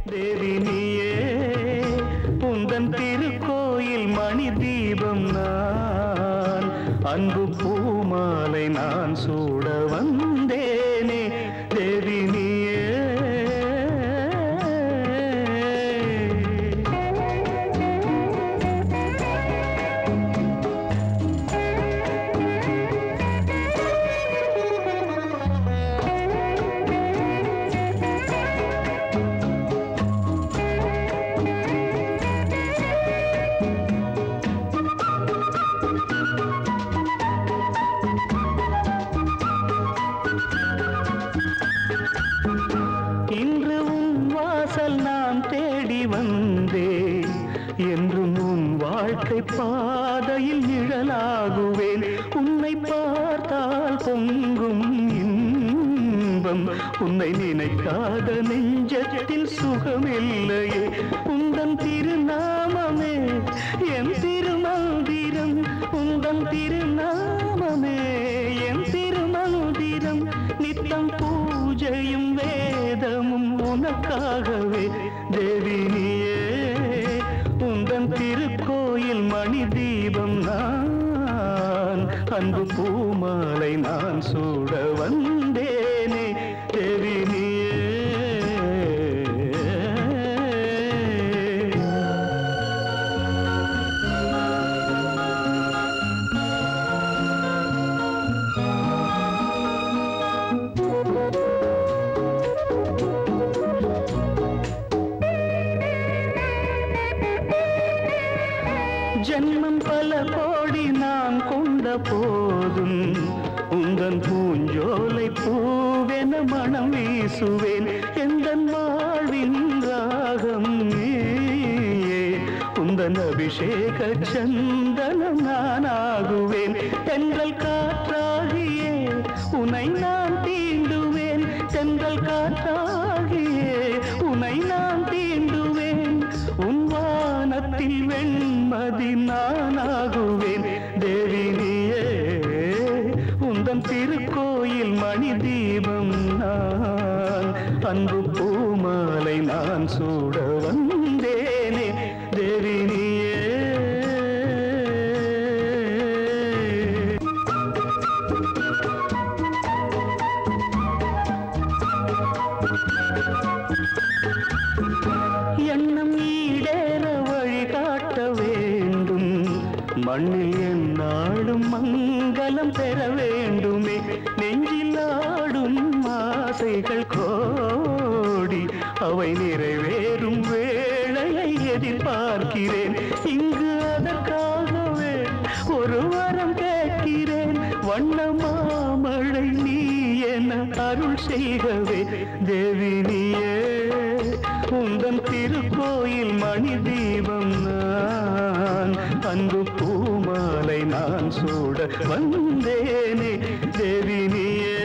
தேவி நீயே உந்தன் திருக்கோயில் மணி தீபம் நான் அன்பு பூமாலை நான் சூட வந்தேனே தேவி நீயே பாதையில் நிழலாகுவேன் உன்னை பார்த்தால் பொங்கும் இன்பம் உன்னை நினைக்காத நெஞ்சத்தில் சுகமில்லையே உந்தன் திருநாமமே என் திருமந்திரம் உந்தன் திருநாமமே என் திருமந்திரம் நித்தம் பூஜையும் வேதமும் உனக்காகவே தேவி நீயே உந்தன் திருக்கோயில் மணி தீபம் நான் அன்பு பூமாலை நான் சூட வந்தேனே தேவி நீயே ஜன்மம் பல கோடி நான் கொண்ட போதும் உந்தன் பூஞ்சோலை பூவென மனம் வீசுவேன் எந்தன் வாழ்வின் ராகம் நீயே உந்தன் அபிஷேக சந்தனம் நானாகுவேன் தென்றல் காற்றாகியே உனை நான் தீண்டுவேன் தென்றல் காற்றாகியே உனை நான் தீண்டுவேன் உன் வானத்தில் வெண்மதி நானாகுவேன் தேவி நீயே உந்தன் திருக்கோயில் மணி தீபம் நான் அன்பு பூமாலை நான் சூட வந்தேனே தேவி நீயே எண்ணம் ஈடேற வழிகாட்ட வேண்டும் மண்ணில் என்னாலும் மங்களம் பெற வேண்டுமே நெஞ்சில் ஆடும் ஆசைகள் கோடி அவை நிறைவேறும் வேளையை எதிர்பார்க்கிறேன் இங்கு அதற்காகவே ஒரு வரம் கேட்கிறேன் வண்ண மாமழை நீ என அருள் செய்கவே தேவி நீயே உந்தன் திருக்கோயில் மணி தீபம் நான் அன்பு பூமாலை நான் சூட வந்தேனே தேவி நீயே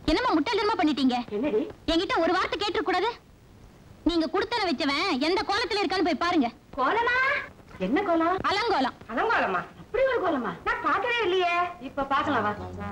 என்னமா முட்டாள்தனமா பண்ணிட்டீங்க என்கிட்ட ஒரு வார்த்தை கேட்டு கூடாது நீங்க குடுத்தன வச்சவன் எந்த கோலத்துல இருக்கான்னு போய் பாருங்க கோலமா என்ன கோலம் அலங்கோலம் அலங்கோலமா அப்படி ஒரு கோலமா நான் பார்க்கவே இல்லையே இப்ப பார்க்கலாம் வா